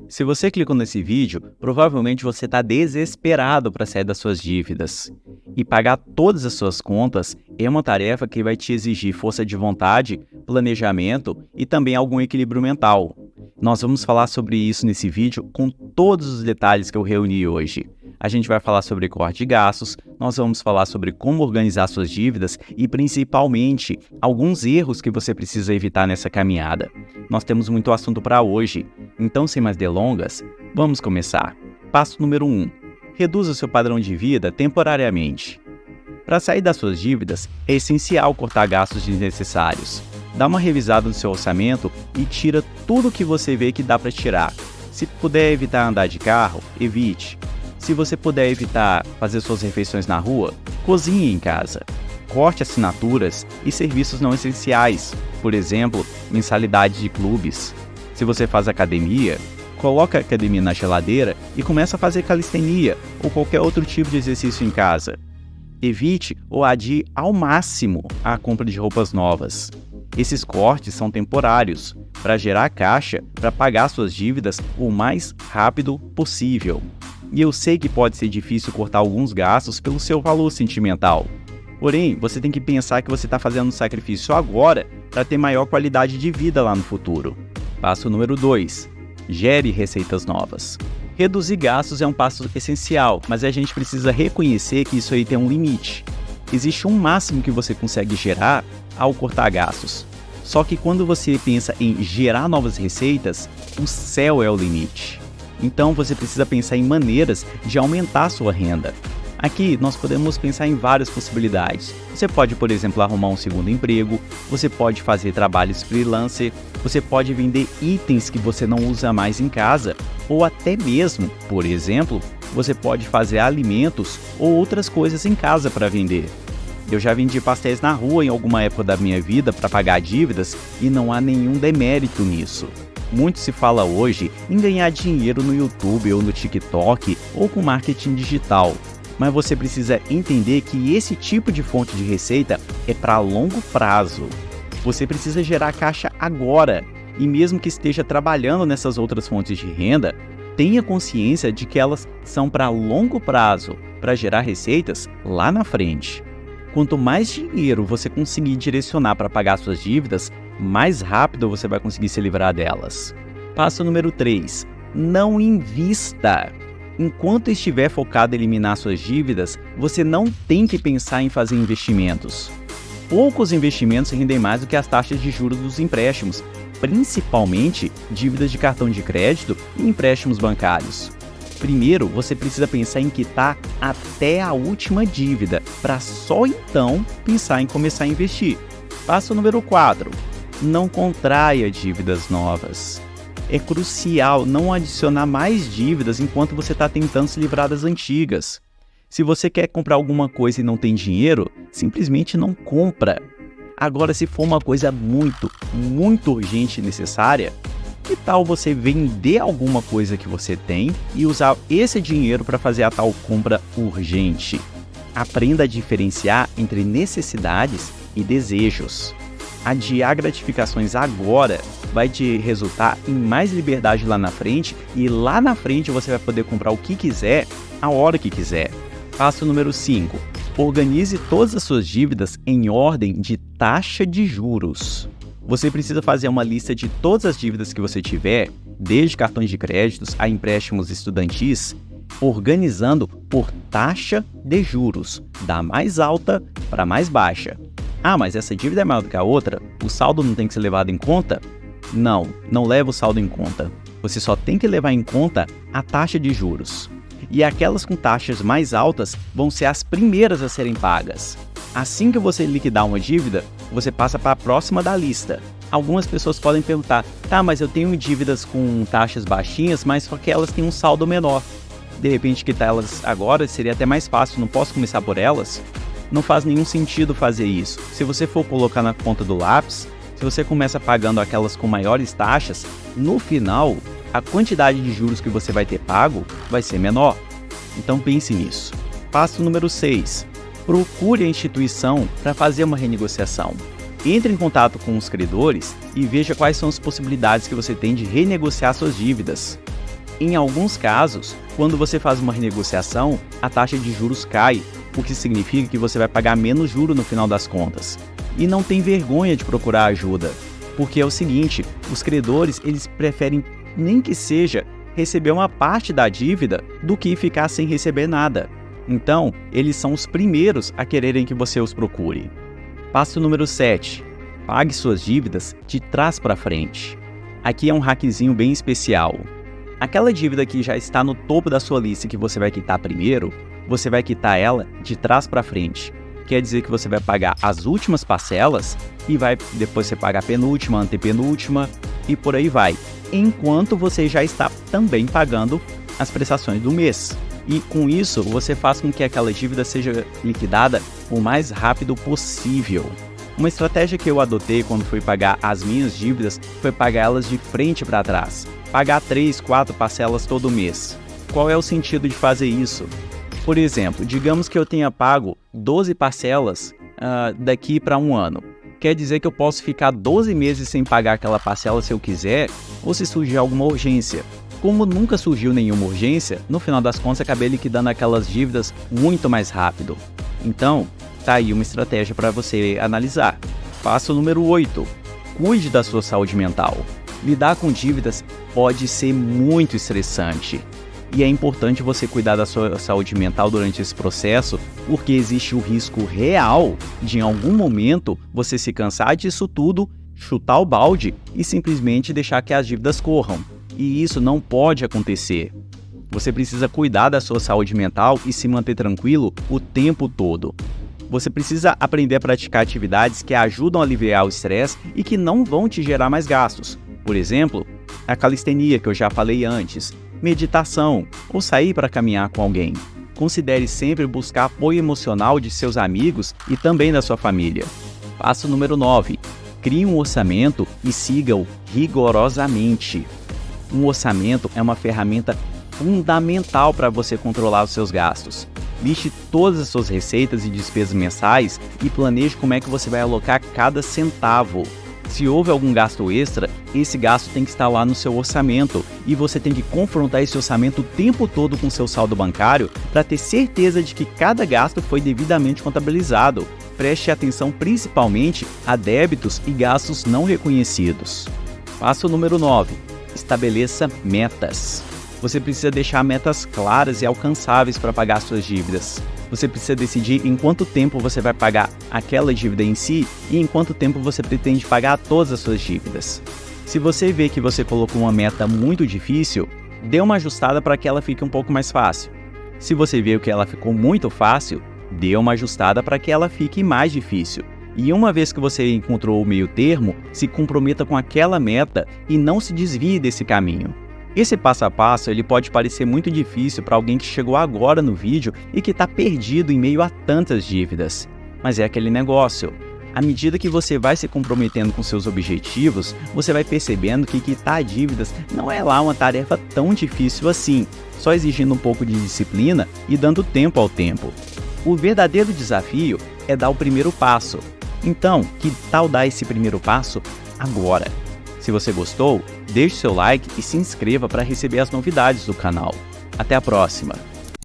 Se você clicou nesse vídeo, provavelmente você está desesperado para sair das suas dívidas. E pagar todas as suas contas é uma tarefa que vai te exigir força de vontade, planejamento e também algum equilíbrio mental. Nós vamos falar sobre isso nesse vídeo com todos os detalhes que eu reuni hoje. A gente vai falar sobre corte de gastos, nós vamos falar sobre como organizar suas dívidas e, principalmente, alguns erros que você precisa evitar nessa caminhada. Nós temos muito assunto para hoje, então, sem mais delongas, vamos começar. Passo número 1. Reduza seu padrão de vida temporariamente. Para sair das suas dívidas, é essencial cortar gastos desnecessários. Dá uma revisada no seu orçamento e tira tudo que você vê que dá para tirar. Se puder evitar andar de carro, evite. Se você puder evitar fazer suas refeições na rua, cozinhe em casa. Corte assinaturas e serviços não essenciais, por exemplo, mensalidade de clubes. Se você faz academia, coloque a academia na geladeira e comece a fazer calistenia ou qualquer outro tipo de exercício em casa. Evite ou adie ao máximo a compra de roupas novas. Esses cortes são temporários, para gerar caixa para pagar suas dívidas o mais rápido possível. E eu sei que pode ser difícil cortar alguns gastos pelo seu valor sentimental. Porém, você tem que pensar que você está fazendo um sacrifício agora para ter maior qualidade de vida lá no futuro. Passo número 2. Gere receitas novas. Reduzir gastos é um passo essencial, mas a gente precisa reconhecer que isso aí tem um limite. Existe um máximo que você consegue gerar ao cortar gastos. Só que quando você pensa em gerar novas receitas, o céu é o limite. Então você precisa pensar em maneiras de aumentar a sua renda. Aqui nós podemos pensar em várias possibilidades. Você pode, por exemplo, arrumar um segundo emprego, você pode fazer trabalhos freelancer, você pode vender itens que você não usa mais em casa, ou até mesmo, por exemplo, você pode fazer alimentos ou outras coisas em casa para vender. Eu já vendi pastéis na rua em alguma época da minha vida para pagar dívidas e não há nenhum demérito nisso. Muito se fala hoje em ganhar dinheiro no YouTube ou no TikTok ou com marketing digital, mas você precisa entender que esse tipo de fonte de receita é para longo prazo. Você precisa gerar caixa agora e mesmo que esteja trabalhando nessas outras fontes de renda, tenha consciência de que elas são para longo prazo, para gerar receitas lá na frente. Quanto mais dinheiro você conseguir direcionar para pagar suas dívidas, mais rápido você vai conseguir se livrar delas. Passo número 3. Não invista. Enquanto estiver focado em eliminar suas dívidas, você não tem que pensar em fazer investimentos. Poucos investimentos rendem mais do que as taxas de juros dos empréstimos, principalmente dívidas de cartão de crédito e empréstimos bancários. Primeiro, você precisa pensar em quitar até a última dívida, para só então pensar em começar a investir. Passo número 4. Não contraia dívidas novas. É crucial não adicionar mais dívidas enquanto você está tentando se livrar das antigas. Se você quer comprar alguma coisa e não tem dinheiro, simplesmente não compra. Agora, se for uma coisa muito urgente e necessária, que tal você vender alguma coisa que você tem e usar esse dinheiro para fazer a tal compra urgente? Aprenda a diferenciar entre necessidades e desejos. Adiar gratificações agora vai te resultar em mais liberdade lá na frente e lá na frente você vai poder comprar o que quiser, a hora que quiser. Passo número 5. Organize todas as suas dívidas em ordem de taxa de juros. Você precisa fazer uma lista de todas as dívidas que você tiver, desde cartões de créditos a empréstimos estudantis, organizando por taxa de juros, da mais alta para a mais baixa. Ah, mas essa dívida é maior do que a outra? O saldo não tem que ser levado em conta? Não leva o saldo em conta. Você só tem que levar em conta a taxa de juros. E aquelas com taxas mais altas vão ser as primeiras a serem pagas. Assim que você liquidar uma dívida, você passa para a próxima da lista. Algumas pessoas podem perguntar, tá, mas eu tenho dívidas com taxas baixinhas, mas só que elas têm um saldo menor. De repente, quitar elas agora seria até mais fácil, não posso começar por elas? Não faz nenhum sentido fazer isso. Se você for colocar na ponta do lápis, se você começa pagando aquelas com maiores taxas, no final, a quantidade de juros que você vai ter pago vai ser menor. Então pense nisso. Passo número 6. Procure a instituição para fazer uma renegociação. Entre em contato com os credores e veja quais são as possibilidades que você tem de renegociar suas dívidas. Em alguns casos, quando você faz uma renegociação, a taxa de juros cai, o que significa que você vai pagar menos juros no final das contas. E não tem vergonha de procurar ajuda, porque é o seguinte, os credores eles preferem nem que seja receber uma parte da dívida do que ficar sem receber nada. Então, eles são os primeiros a quererem que você os procure. Passo número 7. Pague suas dívidas de trás para frente. Aqui é um hackzinho bem especial. Aquela dívida que já está no topo da sua lista que você vai quitar primeiro, você vai quitar ela de trás para frente. Quer dizer que você vai pagar as últimas parcelas e depois você paga a penúltima, antepenúltima e por aí vai. Enquanto você já está também pagando as prestações do mês. E com isso, você faz com que aquela dívida seja liquidada o mais rápido possível. Uma estratégia que eu adotei quando fui pagar as minhas dívidas foi pagar elas de frente para trás. Pagar 3, 4 parcelas todo mês. Qual é o sentido de fazer isso? Por exemplo, digamos que eu tenha pago 12 parcelas daqui para um ano. Quer dizer que eu posso ficar 12 meses sem pagar aquela parcela se eu quiser, ou se surgir alguma urgência. Como nunca surgiu nenhuma urgência, no final das contas acabei liquidando aquelas dívidas muito mais rápido. Então, tá aí uma estratégia para você analisar. Passo número 8. Cuide da sua saúde mental. Lidar com dívidas pode ser muito estressante. E é importante você cuidar da sua saúde mental durante esse processo, porque existe o risco real de em algum momento você se cansar disso tudo, chutar o balde e simplesmente deixar que as dívidas corram. E isso não pode acontecer. Você precisa cuidar da sua saúde mental e se manter tranquilo o tempo todo. Você precisa aprender a praticar atividades que ajudam a aliviar o estresse e que não vão te gerar mais gastos. Por exemplo, a calistenia que eu já falei antes, meditação ou sair para caminhar com alguém. Considere sempre buscar apoio emocional de seus amigos e também da sua família. Passo número 9. Crie um orçamento e siga-o rigorosamente. Um orçamento é uma ferramenta fundamental para você controlar os seus gastos. Liste todas as suas receitas e despesas mensais e planeje como é que você vai alocar cada centavo. Se houve algum gasto extra, esse gasto tem que estar lá no seu orçamento e você tem que confrontar esse orçamento o tempo todo com seu saldo bancário para ter certeza de que cada gasto foi devidamente contabilizado. Preste atenção principalmente a débitos e gastos não reconhecidos. Passo número 9. Estabeleça metas. Você precisa deixar metas claras e alcançáveis para pagar suas dívidas. Você precisa decidir em quanto tempo você vai pagar aquela dívida em si e em quanto tempo você pretende pagar todas as suas dívidas. Se você vê que você colocou uma meta muito difícil, dê uma ajustada para que ela fique um pouco mais fácil. Se você vê que ela ficou muito fácil, dê uma ajustada para que ela fique mais difícil. E uma vez que você encontrou o meio termo, se comprometa com aquela meta e não se desvie desse caminho. Esse passo a passo ele pode parecer muito difícil para alguém que chegou agora no vídeo e que está perdido em meio a tantas dívidas. Mas é aquele negócio. À medida que você vai se comprometendo com seus objetivos, você vai percebendo que quitar dívidas não é lá uma tarefa tão difícil assim, só exigindo um pouco de disciplina e dando tempo ao tempo. O verdadeiro desafio é dar o primeiro passo. Então, que tal dar esse primeiro passo agora? Se você gostou, deixe seu like e se inscreva para receber as novidades do canal. Até a próxima!